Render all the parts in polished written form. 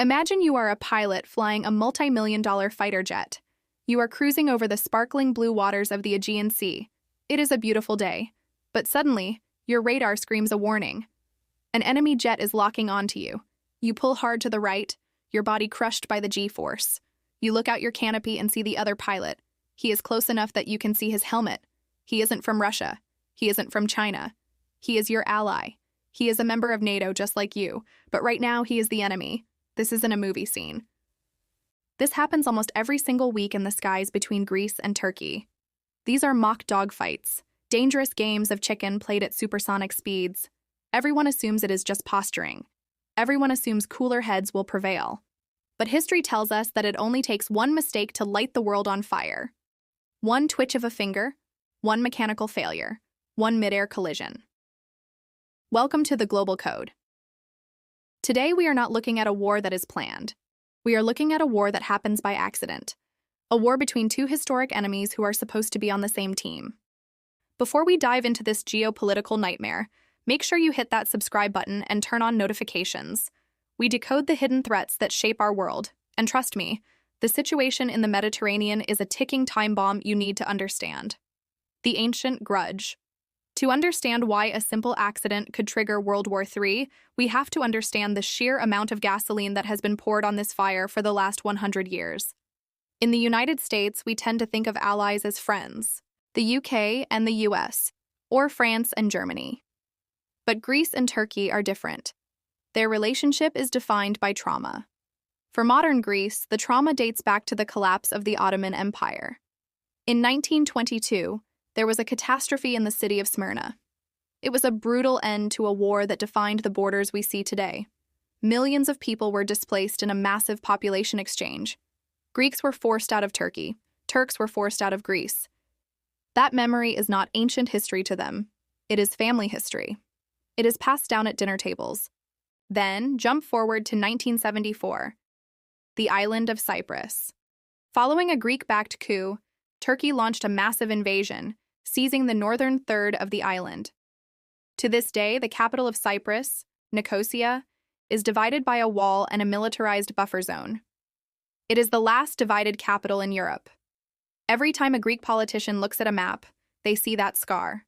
Imagine you are a pilot flying a multi-million-dollar fighter jet. You are cruising over the sparkling blue waters of the Aegean Sea. It is a beautiful day, but suddenly, your radar screams a warning. An enemy jet is locking onto you. You pull hard to the right, your body crushed by the G-force. You look out your canopy and see the other pilot. He is close enough that you can see his helmet. He isn't from Russia. He isn't from China. He is your ally. He is a member of NATO just like you, but right now he is the enemy. This isn't a movie scene. This happens almost every single week in the skies between Greece and Turkey. These are mock dogfights, dangerous games of chicken played at supersonic speeds. Everyone assumes it is just posturing. Everyone assumes cooler heads will prevail. But history tells us that it only takes one mistake to light the world on fire. One twitch of a finger, one mechanical failure, one mid-air collision. Welcome to the Global Code. Today we are not looking at a war that is planned. We are looking at a war that happens by accident. A war between two historic enemies who are supposed to be on the same team. Before we dive into this geopolitical nightmare, make sure you hit that subscribe button and turn on notifications. We decode the hidden threats that shape our world, and trust me, the situation in the Mediterranean is a ticking time bomb you need to understand. The ancient grudge. To understand why a simple accident could trigger World War III, we have to understand the sheer amount of gasoline that has been poured on this fire for the last 100 years. In the United States, we tend to think of allies as friends, the UK and the US, or France and Germany. But Greece and Turkey are different. Their relationship is defined by trauma. For modern Greece, the trauma dates back to the collapse of the Ottoman Empire. In 1922, there was a catastrophe in the city of Smyrna. It was a brutal end to a war that defined the borders we see today. Millions of people were displaced in a massive population exchange. Greeks were forced out of Turkey. Turks were forced out of Greece. That memory is not ancient history to them. It is family history. It is passed down at dinner tables. Then, jump forward to 1974. The island of Cyprus. Following a Greek-backed coup, Turkey launched a massive invasion, seizing the northern third of the island. To this day, the capital of Cyprus, Nicosia, is divided by a wall and a militarized buffer zone. It is the last divided capital in Europe. Every time a Greek politician looks at a map, they see that scar.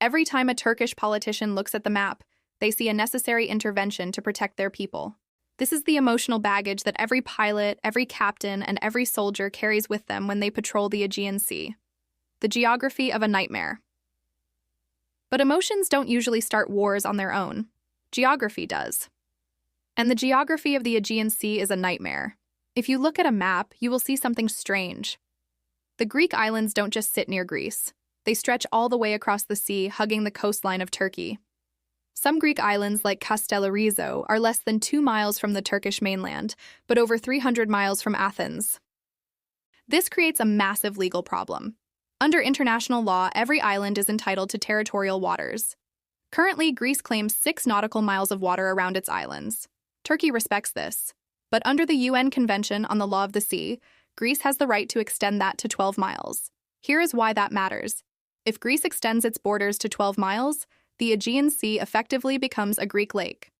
Every time a Turkish politician looks at the map, they see a necessary intervention to protect their people. This is the emotional baggage that every pilot, every captain, and every soldier carries with them when they patrol the Aegean Sea. The geography of a nightmare. But emotions don't usually start wars on their own. Geography does. And the geography of the Aegean Sea is a nightmare. If you look at a map, you will see something strange. The Greek islands don't just sit near Greece. They stretch all the way across the sea, hugging the coastline of Turkey. Some Greek islands, like Castellarizo, are less than 2 miles from the Turkish mainland, but over 300 miles from Athens. This creates a massive legal problem. Under international law, every island is entitled to territorial waters. Currently, Greece claims 6 nautical miles of water around its islands. Turkey respects this. But under the UN Convention on the Law of the Sea, Greece has the right to extend that to 12 miles. Here is why that matters. If Greece extends its borders to 12 miles, the Aegean Sea effectively becomes a Greek lake.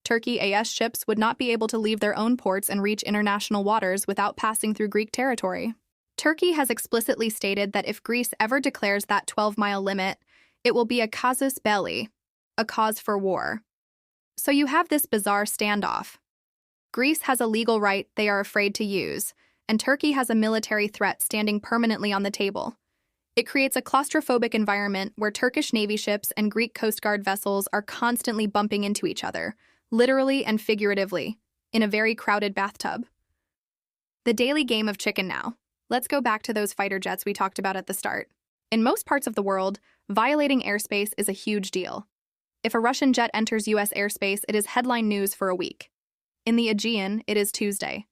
Turkey AS ships would not be able to leave their own ports and reach international waters without passing through Greek territory. Turkey has explicitly stated that if Greece ever declares that 12-mile limit, it will be a casus belli, a cause for war. So you have this bizarre standoff. Greece has a legal right they are afraid to use, and Turkey has a military threat standing permanently on the table. It creates a claustrophobic environment where Turkish Navy ships and Greek Coast Guard vessels are constantly bumping into each other, literally and figuratively, in a very crowded bathtub. The daily game of chicken now. Let's go back to those fighter jets we talked about at the start. In most parts of the world, violating airspace is a huge deal. If a Russian jet enters US airspace, it is headline news for a week. In the Aegean, it is Tuesday.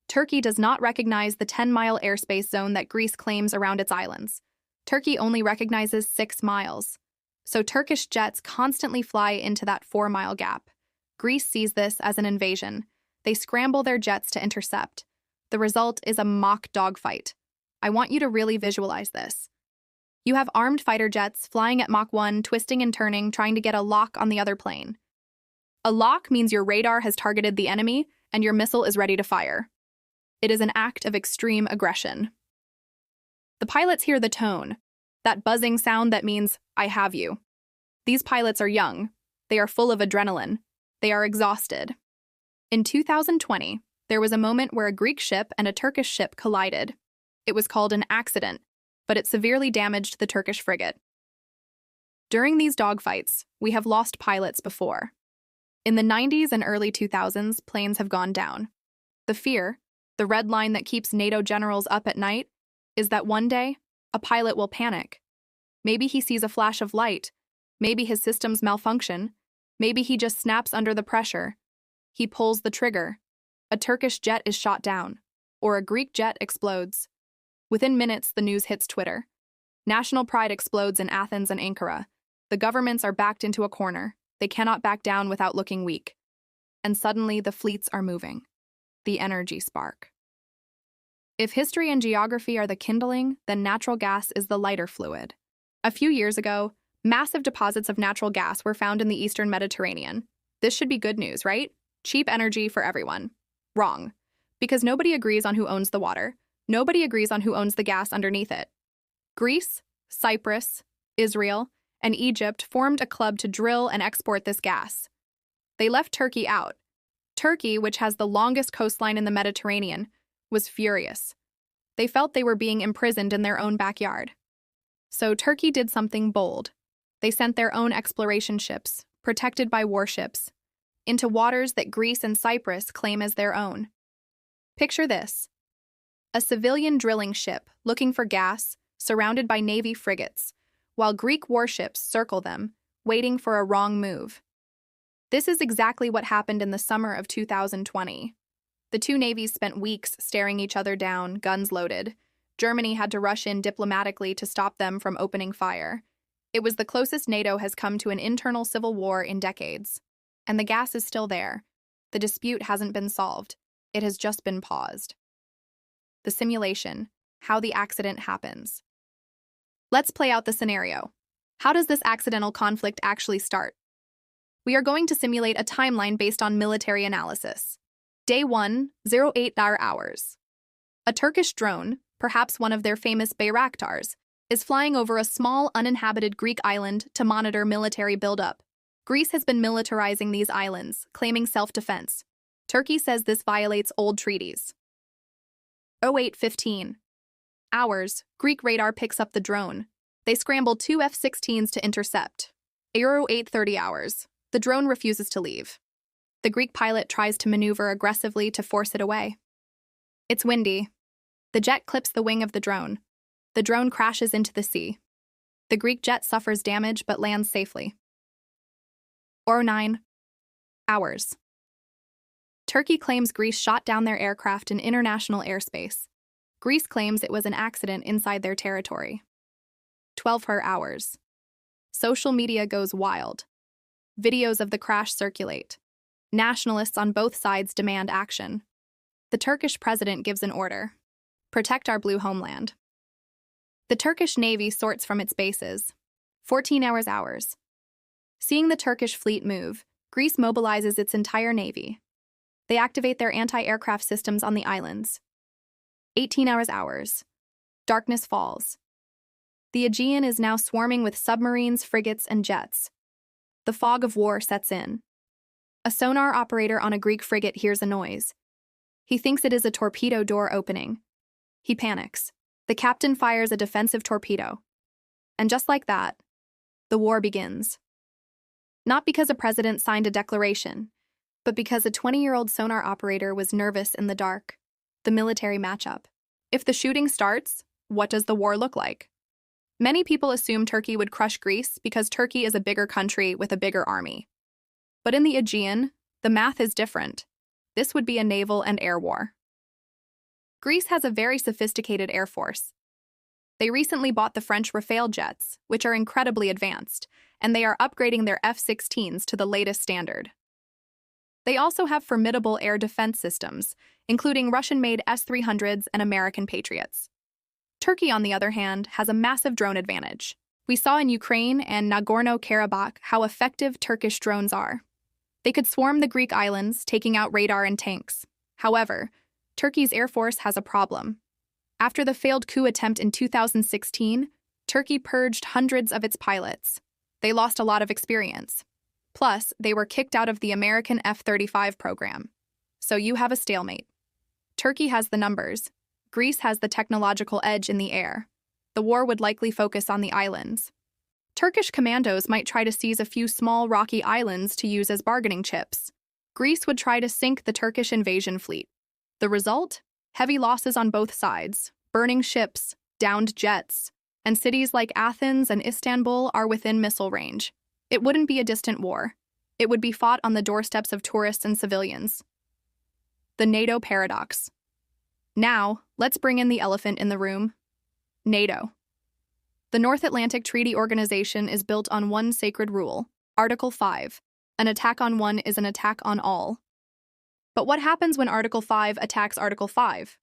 Turkey does not recognize the 10-mile airspace zone that Greece claims around its islands. Turkey only recognizes 6 miles. So Turkish jets constantly fly into that 4-mile gap. Greece sees this as an invasion. They scramble their jets to intercept. The result is a mock dogfight. I want you to really visualize this. You have armed fighter jets flying at Mach 1, twisting and turning, trying to get a lock on the other plane. A lock means your radar has targeted the enemy, and your missile is ready to fire. It is an act of extreme aggression. The pilots hear the tone, that buzzing sound that means, I have you. These pilots are young. They are full of adrenaline. They are exhausted. In 2020, there was a moment where a Greek ship and a Turkish ship collided. It was called an accident, but it severely damaged the Turkish frigate. During these dogfights, we have lost pilots before. In the 90s and early 2000s, planes have gone down. The fear, the red line that keeps NATO generals up at night, is that one day, a pilot will panic. Maybe he sees a flash of light. Maybe his systems malfunction. Maybe he just snaps under the pressure. He pulls the trigger. A Turkish jet is shot down, or a Greek jet explodes. Within minutes, the news hits Twitter. National pride explodes in Athens and Ankara. The governments are backed into a corner. They cannot back down without looking weak. And suddenly, the fleets are moving. The energy spark. If history and geography are the kindling, then natural gas is the lighter fluid. A few years ago, massive deposits of natural gas were found in the Eastern Mediterranean. This should be good news, right? Cheap energy for everyone. Wrong. Because nobody agrees on who owns the water. Nobody agrees on who owns the gas underneath it. Greece, Cyprus, Israel, and Egypt formed a club to drill and export this gas. They left Turkey out. Turkey, which has the longest coastline in the Mediterranean, was furious. They felt they were being imprisoned in their own backyard. So Turkey did something bold. They sent their own exploration ships, protected by warships, into waters that Greece and Cyprus claim as their own. Picture this: a civilian drilling ship looking for gas, surrounded by Navy frigates, while Greek warships circle them, waiting for a wrong move. This is exactly what happened in the summer of 2020. The two navies spent weeks staring each other down, guns loaded. Germany had to rush in diplomatically to stop them from opening fire. It was the closest NATO has come to an internal civil war in decades. And the gas is still there. The dispute hasn't been solved. It has just been paused. The simulation, how the accident happens. Let's play out the scenario. How does this accidental conflict actually start? We are going to simulate a timeline based on military analysis. Day 1, 08 hours. A Turkish drone, perhaps one of their famous Bayraktars, is flying over a small uninhabited Greek island to monitor military buildup. Greece has been militarizing these islands, claiming self-defense. Turkey says this violates old treaties. 08:15 hours, Greek radar picks up the drone. They scramble 2 F-16s to intercept. 08:30 hours. The drone refuses to leave. The Greek pilot tries to maneuver aggressively to force it away. It's windy. The jet clips the wing of the drone. The drone crashes into the sea. The Greek jet suffers damage but lands safely. 09 hours. Turkey claims Greece shot down their aircraft in international airspace. Greece claims it was an accident inside their territory. 12 hours. Social media goes wild. Videos of the crash circulate. Nationalists on both sides demand action. The Turkish president gives an order: protect our blue homeland. The Turkish Navy sorts from its bases. 14 hours. Seeing the Turkish fleet move, Greece mobilizes its entire navy. They activate their anti-aircraft systems on the islands. 18 hours. Darkness falls. The Aegean is now swarming with submarines, frigates, and jets. The fog of war sets in. A sonar operator on a Greek frigate hears a noise. He thinks it is a torpedo door opening. He panics. The captain fires a defensive torpedo. And just like that, the war begins. Not because a president signed a declaration, but because a 20-year-old sonar operator was nervous in the dark. The military matchup. If the shooting starts, what does the war look like? Many people assume Turkey would crush Greece because Turkey is a bigger country with a bigger army. But in the Aegean, the math is different. This would be a naval and air war. Greece has a very sophisticated air force. They recently bought the French Rafale jets, which are incredibly advanced, and they are upgrading their F-16s to the latest standard. They also have formidable air defense systems, including Russian-made S-300s and American Patriots. Turkey, on the other hand, has a massive drone advantage. We saw in Ukraine and Nagorno-Karabakh how effective Turkish drones are. They could swarm the Greek islands, taking out radar and tanks. However, Turkey's air force has a problem. After the failed coup attempt in 2016, Turkey purged hundreds of its pilots. They lost a lot of experience. Plus, they were kicked out of the American F-35 program. So you have a stalemate. Turkey has the numbers. Greece has the technological edge in the air. The war would likely focus on the islands. Turkish commandos might try to seize a few small rocky islands to use as bargaining chips. Greece would try to sink the Turkish invasion fleet. The result? Heavy losses on both sides, burning ships, downed jets, and cities like Athens and Istanbul are within missile range. It wouldn't be a distant war. It would be fought on the doorsteps of tourists and civilians. The NATO paradox. Now, let's bring in the elephant in the room: NATO. The North Atlantic Treaty Organization is built on one sacred rule, Article 5. An attack on one is an attack on all. But what happens when Article 5 attacks Article 5?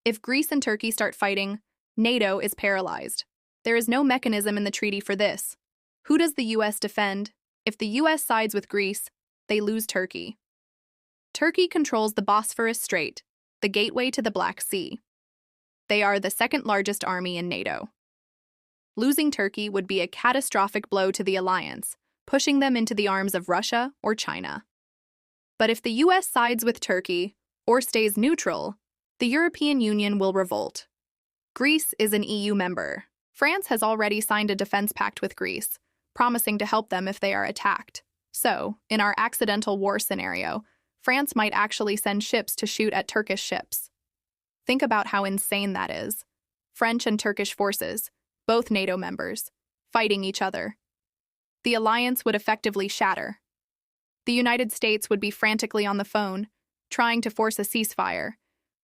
If Greece and Turkey start fighting, NATO is paralyzed. There is no mechanism in the treaty for this. Who does the US defend? If the US sides with Greece, they lose Turkey. Turkey controls the Bosphorus Strait, the gateway to the Black Sea. They are the second largest army in NATO. Losing Turkey would be a catastrophic blow to the alliance, pushing them into the arms of Russia or China. But if the US sides with Turkey, or stays neutral, the European Union will revolt. Greece is an EU member. France has already signed a defense pact with Greece, promising to help them if they are attacked. So, in our accidental war scenario, France might actually send ships to shoot at Turkish ships. Think about how insane that is. French and Turkish forces, both NATO members, fighting each other. The alliance would effectively shatter. The United States would be frantically on the phone, trying to force a ceasefire.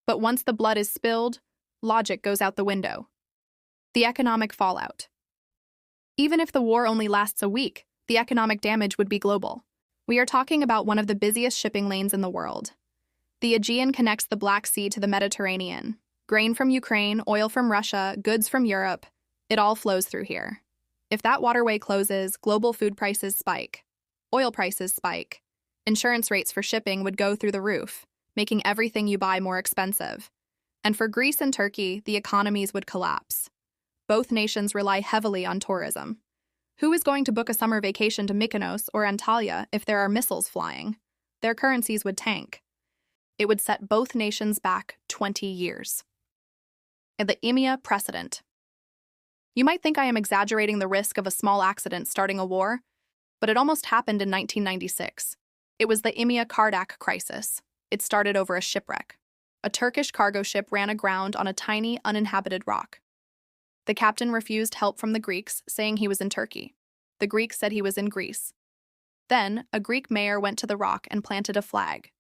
But once the blood is spilled, logic goes out the window. The economic fallout. Even if the war only lasts a week, the economic damage would be global. We are talking about one of the busiest shipping lanes in the world. The Aegean connects the Black Sea to the Mediterranean. Grain from Ukraine, oil from Russia, goods from Europe, it all flows through here. If that waterway closes, global food prices spike. Oil prices spike. Insurance rates for shipping would go through the roof, making everything you buy more expensive. And for Greece and Turkey, the economies would collapse. Both nations rely heavily on tourism. Who is going to book a summer vacation to Mykonos or Antalya if there are missiles flying? Their currencies would tank. It would set both nations back 20 years. And the EMEA precedent. You might think I am exaggerating the risk of a small accident starting a war, but it almost happened in 1996. It was the EMEA Kardak crisis. It started over a shipwreck. A Turkish cargo ship ran aground on a tiny, uninhabited rock. The captain refused help from the Greeks, saying he was in Turkey. The Greeks said he was in Greece. Then, a Greek mayor went to the rock and planted a flag.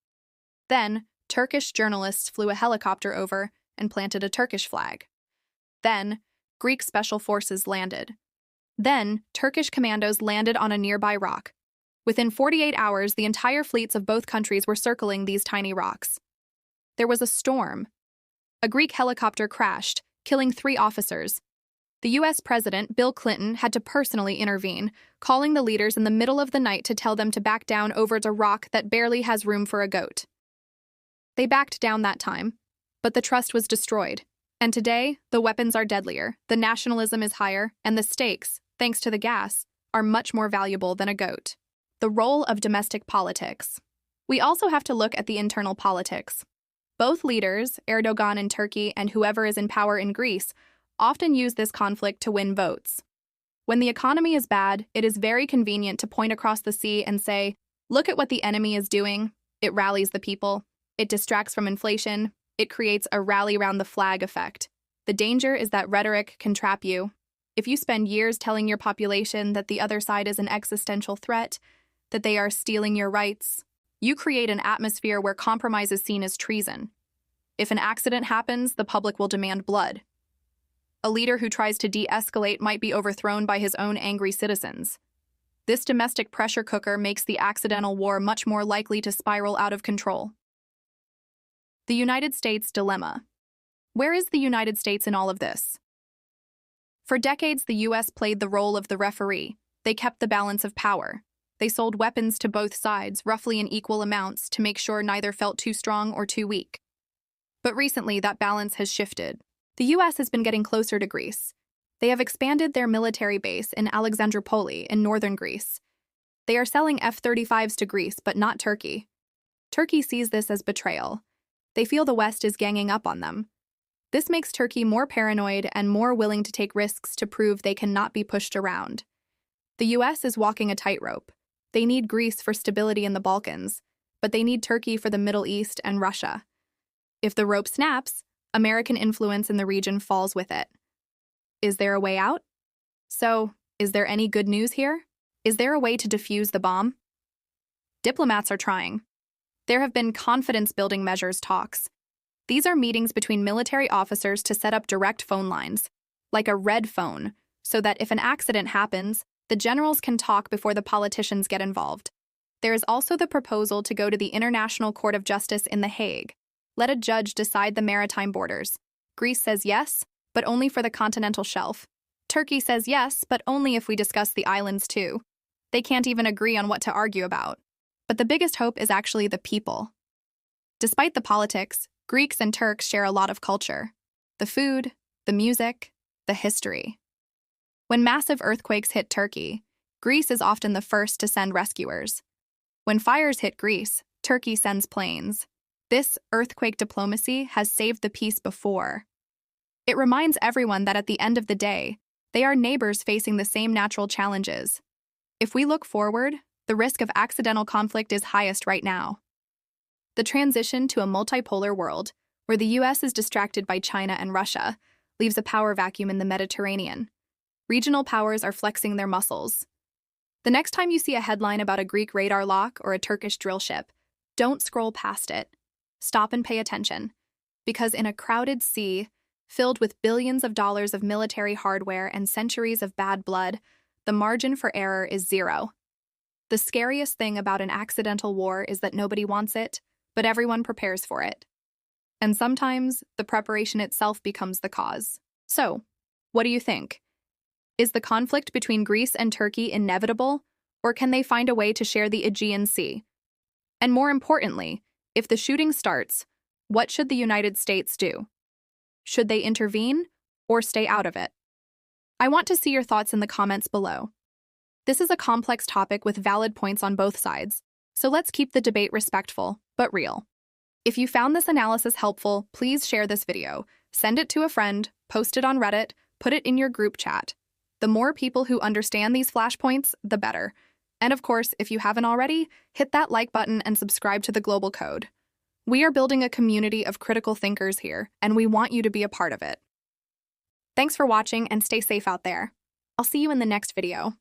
Then, Turkish journalists flew a helicopter over and planted a Turkish flag. Then, Greek special forces landed. Then, Turkish commandos landed on a nearby rock. Within 48 hours, the entire fleets of both countries were circling these tiny rocks. There was a storm. A Greek helicopter crashed, killing 3 officers. The U.S. President, Bill Clinton, had to personally intervene, calling the leaders in the middle of the night to tell them to back down over a rock that barely has room for a goat. They backed down that time, but the trust was destroyed. And today, the weapons are deadlier, the nationalism is higher, and the stakes, thanks to the gas, are much more valuable than a goat. The role of domestic politics. We also have to look at the internal politics. Both leaders, Erdogan in Turkey and whoever is in power in Greece, often use this conflict to win votes. When the economy is bad, it is very convenient to point across the sea and say, "Look at what the enemy is doing." It rallies the people. It distracts from inflation. It creates a rally round the flag effect. The danger is that rhetoric can trap you. If you spend years telling your population that the other side is an existential threat, that they are stealing your rights, you create an atmosphere where compromise is seen as treason. If an accident happens, the public will demand blood. A leader who tries to de-escalate might be overthrown by his own angry citizens. This domestic pressure cooker makes the accidental war much more likely to spiral out of control. The United States dilemma. Where is the United States in all of this? For decades, the U.S. played the role of the referee. They kept the balance of power. They sold weapons to both sides, roughly in equal amounts, to make sure neither felt too strong or too weak. But recently, that balance has shifted. The US has been getting closer to Greece. They have expanded their military base in Alexandroupoli in northern Greece. They are selling F-35s to Greece, but not Turkey. Turkey sees this as betrayal. They feel the West is ganging up on them. This makes Turkey more paranoid and more willing to take risks to prove they cannot be pushed around. The US is walking a tightrope. They need Greece for stability in the Balkans, but they need Turkey for the Middle East and Russia. If the rope snaps, American influence in the region falls with it. Is there a way out? So, is there any good news here? Is there a way to defuse the bomb? Diplomats are trying. There have been confidence-building measures talks. These are meetings between military officers to set up direct phone lines, like a red phone, so that if an accident happens, the generals can talk before the politicians get involved. There is also the proposal to go to the International Court of Justice in The Hague. Let a judge decide the maritime borders. Greece says yes, but only for the continental shelf. Turkey says yes, but only if we discuss the islands too. They can't even agree on what to argue about. But the biggest hope is actually the people. Despite the politics, Greeks and Turks share a lot of culture. The food, the music, the history. When massive earthquakes hit Turkey, Greece is often the first to send rescuers. When fires hit Greece, Turkey sends planes. This earthquake diplomacy has saved the peace before. It reminds everyone that at the end of the day, they are neighbors facing the same natural challenges. If we look forward, the risk of accidental conflict is highest right now. The transition to a multipolar world, where the US is distracted by China and Russia, leaves a power vacuum in the Mediterranean. Regional powers are flexing their muscles. The next time you see a headline about a Greek radar lock or a Turkish drill ship, don't scroll past it. Stop and pay attention. Because in a crowded sea, filled with billions of dollars of military hardware and centuries of bad blood, the margin for error is zero. The scariest thing about an accidental war is that nobody wants it, but everyone prepares for it. And sometimes, the preparation itself becomes the cause. So, what do you think? Is the conflict between Greece and Turkey inevitable, or can they find a way to share the Aegean Sea? And more importantly, if the shooting starts, what should the United States do? Should they intervene, or stay out of it? I want to see your thoughts in the comments below. This is a complex topic with valid points on both sides, so let's keep the debate respectful, but real. If you found this analysis helpful, please share this video, send it to a friend, post it on Reddit, put it in your group chat. The more people who understand these flashpoints, the better. And of course, if you haven't already, hit that like button and subscribe to the Global Code. We are building a community of critical thinkers here, and we want you to be a part of it. Thanks for watching and stay safe out there. I'll see you in the next video.